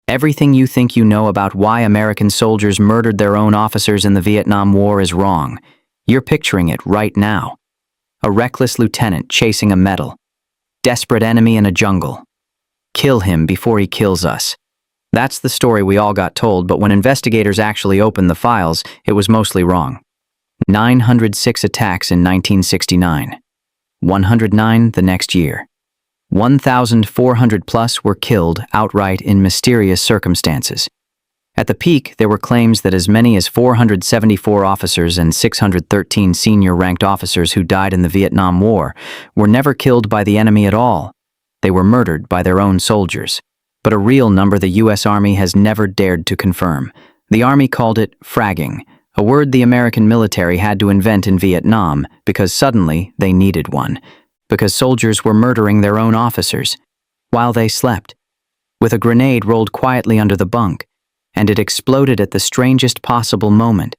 Everything you think you know about why American soldiers murdered their own officers in the Vietnam War is wrong. You're picturing it right now. A reckless lieutenant chasing a medal. Desperate enemy in a jungle. Kill him before he kills us. That's the story we all got told, but when investigators actually opened the files, it was mostly wrong. 906 attacks in 1969. 109 the next year. 1,400 plus were killed outright in mysterious circumstances. At the peak, there were claims that as many as 474 officers and 613 senior-ranked officers who died in the Vietnam War were never killed by the enemy at all. They were murdered by their own soldiers. But a real number the U.S. Army has never dared to confirm. The Army called it fragging, a word the American military had to invent in Vietnam because suddenly they needed one. Because soldiers were murdering their own officers while they slept, with a grenade rolled quietly under the bunk, and it exploded at the strangest possible moment.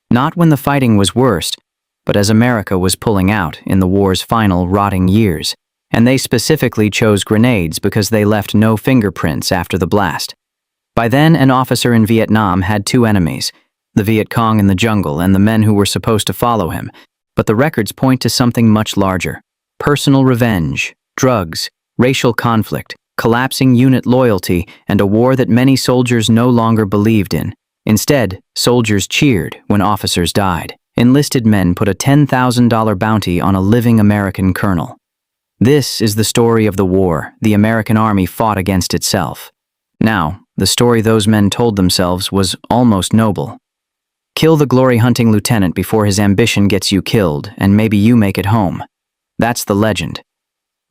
Not when the fighting was worst, but as America was pulling out in the war's final rotting years, and they specifically chose grenades because they left no fingerprints after the blast. By then, an officer in Vietnam had two enemies, the Viet Cong in the jungle and the men who were supposed to follow him, but the records point to something much larger. Personal revenge, drugs, racial conflict, collapsing unit loyalty, and a war that many soldiers no longer believed in. Instead, soldiers cheered when officers died. Enlisted men put a $10,000 bounty on a living American colonel. This is the story of the war the American Army fought against itself. Now, the story those men told themselves was almost noble. Kill the glory-hunting lieutenant before his ambition gets you killed, and maybe you make it home. That's the legend.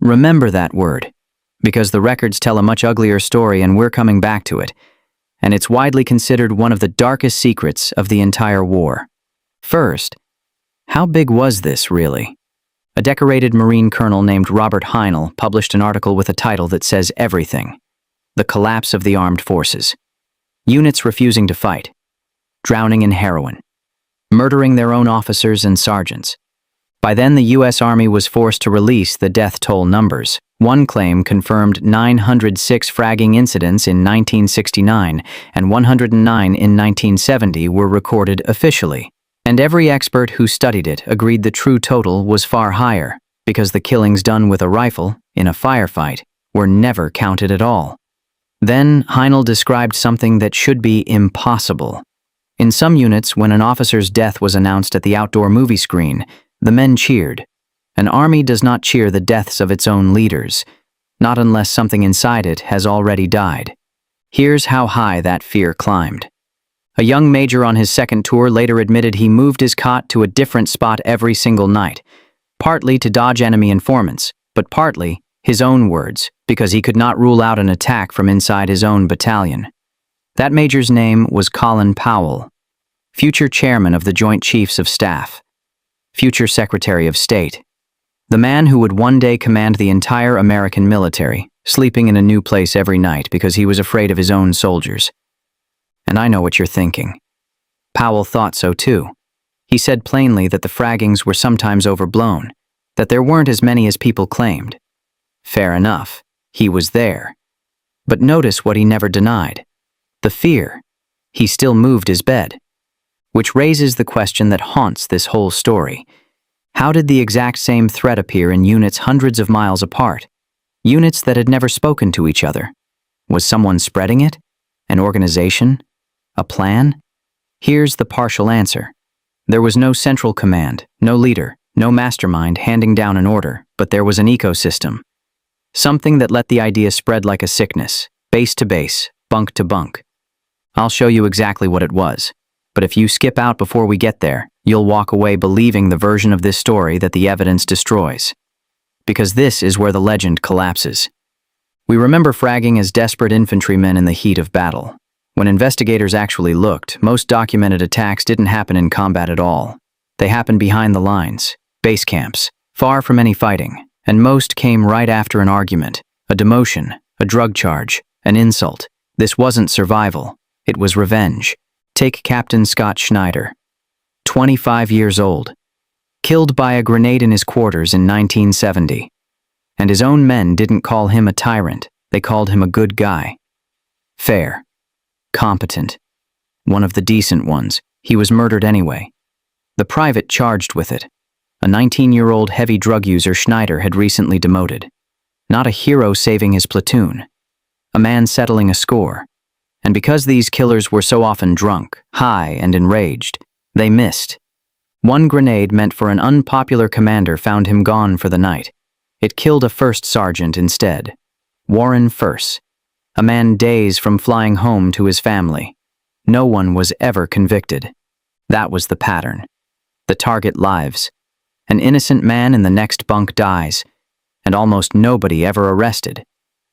Remember that word, because the records tell a much uglier story and we're coming back to it, and it's widely considered one of the darkest secrets of the entire war. First, how big was this, really? A decorated Marine colonel named Robert Heinl published an article with a title that says everything. The collapse of the armed forces. Units refusing to fight. Drowning in heroin. Murdering their own officers and sergeants. By then, the U.S. Army was forced to release the death toll numbers. One claim confirmed 906 fragging incidents in 1969 and 109 in 1970 were recorded officially. And every expert who studied it agreed the true total was far higher, because the killings done with a rifle, in a firefight, were never counted at all. Then, Heinl described something that should be impossible. In some units, when an officer's death was announced at the outdoor movie screen, the men cheered. An army does not cheer the deaths of its own leaders, not unless something inside it has already died. Here's how high that fear climbed. A young major on his second tour later admitted he moved his cot to a different spot every single night, partly to dodge enemy informants, but partly, his own words, because he could not rule out an attack from inside his own battalion. That major's name was Colin Powell, future chairman of the Joint Chiefs of Staff, future Secretary of State, the man who would one day command the entire American military, sleeping in a new place every night because he was afraid of his own soldiers. And I know what you're thinking. Powell thought so too. He said plainly that the fraggings were sometimes overblown, that there weren't as many as people claimed. Fair enough, he was there. But notice what he never denied. The fear. He still moved his bed. Which raises the question that haunts this whole story. How did the exact same threat appear in units hundreds of miles apart? Units that had never spoken to each other? Was someone spreading it? An organization? A plan? Here's the partial answer. There was no central command, no leader, no mastermind handing down an order, but there was an ecosystem. Something that let the idea spread like a sickness, base to base, bunk to bunk. I'll show you exactly what it was. But if you skip out before we get there, you'll walk away believing the version of this story that the evidence destroys. Because this is where the legend collapses. We remember fragging as desperate infantrymen in the heat of battle. When investigators actually looked, most documented attacks didn't happen in combat at all. They happened behind the lines, base camps, far from any fighting, and most came right after an argument, a demotion, a drug charge, an insult. This wasn't survival, it was revenge. Take Captain Scott Schneider, 25 years old, killed by a grenade in his quarters in 1970. And his own men didn't call him a tyrant, they called him a good guy. Fair. Competent. One of the decent ones. He was murdered anyway. The private charged with it. A 19-year-old heavy drug user Schneider had recently demoted. Not a hero saving his platoon. A man settling a score. And because these killers were so often drunk, high, and enraged, they missed. One grenade meant for an unpopular commander found him gone for the night. It killed a first sergeant instead. Warren Furse. A man days from flying home to his family. No one was ever convicted. That was the pattern. The target lives. An innocent man in the next bunk dies, and almost nobody ever arrested.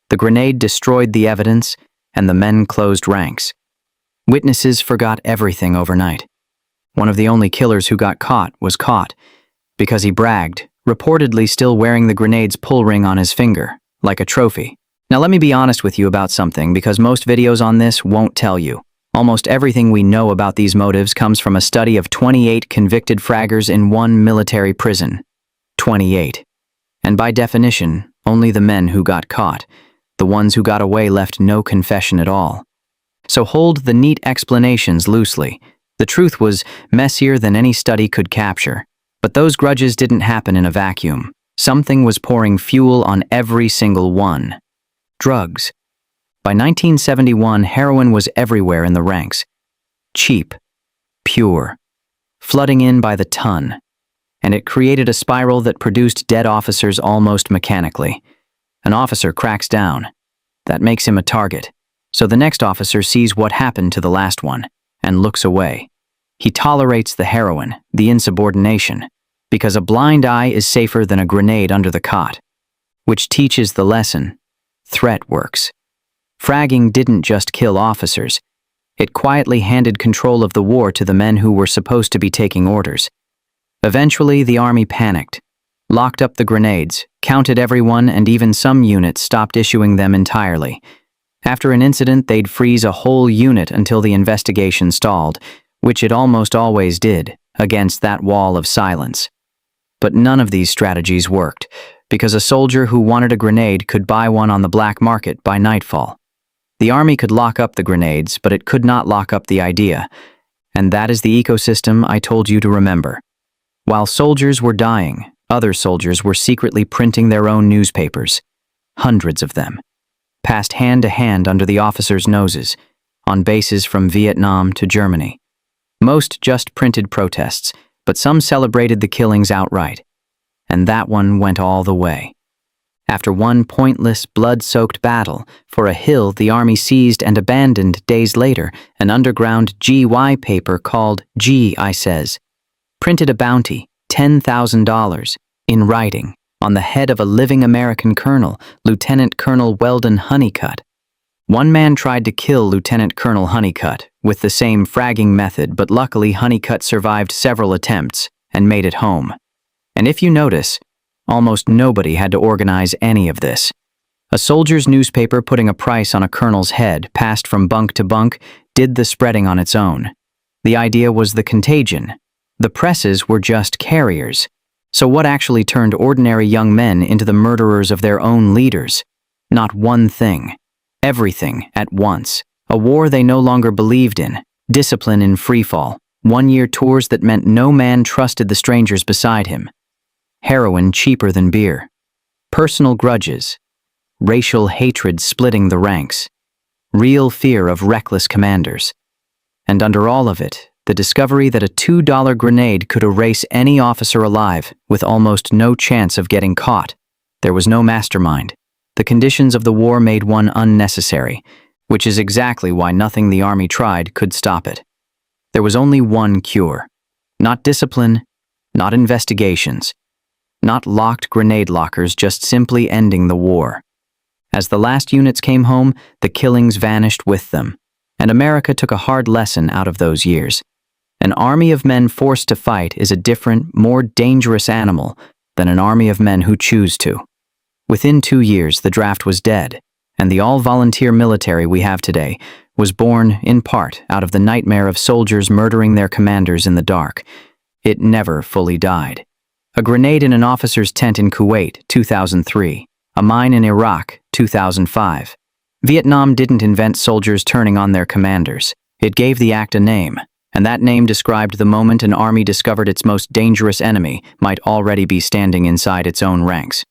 The grenade destroyed the evidence, and the men closed ranks. Witnesses forgot everything overnight. One of the only killers who got caught was caught because he bragged, reportedly still wearing the grenade's pull ring on his finger, like a trophy. Now let me be honest with you about something, because most videos on this won't tell you. Almost everything we know about these motives comes from a study of 28 convicted fraggers in one military prison. 28. And by definition, only the men who got caught. The ones who got away left no confession at all. So hold the neat explanations loosely. The truth was messier than any study could capture. But those grudges didn't happen in a vacuum. Something was pouring fuel on every single one. Drugs. By 1971, heroin was everywhere in the ranks. Cheap. Pure. Flooding in by the ton. And it created a spiral that produced dead officers almost mechanically. An officer cracks down. That makes him a target. So the next officer sees what happened to the last one and looks away. He tolerates the heroin, the insubordination, because a blind eye is safer than a grenade under the cot. Which teaches the lesson: threat works. Fragging didn't just kill officers. It quietly handed control of the war to the men who were supposed to be taking orders. Eventually, the army panicked, locked up the grenades, counted everyone, and even some units stopped issuing them entirely. After an incident, they'd freeze a whole unit until the investigation stalled, which it almost always did, against that wall of silence. But none of these strategies worked, because a soldier who wanted a grenade could buy one on the black market by nightfall. The army could lock up the grenades, but it could not lock up the idea. And that is the ecosystem I told you to remember. While soldiers were dying, other soldiers were secretly printing their own newspapers. Hundreds of them. Passed hand to hand under the officers' noses, on bases from Vietnam to Germany. Most just printed protests, but some celebrated the killings outright. And that one went all the way. After one pointless, blood-soaked battle for a hill the army seized and abandoned days later, an underground GY paper called G, I Says, printed a bounty, $10,000, in writing, on the head of a living American colonel, Lieutenant Colonel Weldon Honeycutt. One man tried to kill Lieutenant Colonel Honeycutt with the same fragging method, but luckily Honeycutt survived several attempts and made it home. And if you notice, almost nobody had to organize any of this. A soldier's newspaper putting a price on a colonel's head, passed from bunk to bunk, did the spreading on its own. The idea was the contagion. The presses were just carriers. So what actually turned ordinary young men into the murderers of their own leaders? Not one thing. Everything at once. A war they no longer believed in. Discipline in freefall. One-year tours that meant no man trusted the strangers beside him. Heroin cheaper than beer. Personal grudges. Racial hatred splitting the ranks. Real fear of reckless commanders. And under all of it, the discovery that a $2 grenade could erase any officer alive with almost no chance of getting caught. There was no mastermind. The conditions of the war made one unnecessary, which is exactly why nothing the army tried could stop it. There was only one cure. Not discipline, not investigations, not locked grenade lockers, just simply ending the war. As the last units came home, the killings vanished with them, and America took a hard lesson out of those years. An army of men forced to fight is a different, more dangerous animal than an army of men who choose to. Within 2 years, the draft was dead, and the all-volunteer military we have today was born, in part, out of the nightmare of soldiers murdering their commanders in the dark. It never fully died. A grenade in an officer's tent in Kuwait, 2003. A mine in Iraq, 2005. Vietnam didn't invent soldiers turning on their commanders. It gave the act a name, and that name described the moment an army discovered its most dangerous enemy might already be standing inside its own ranks.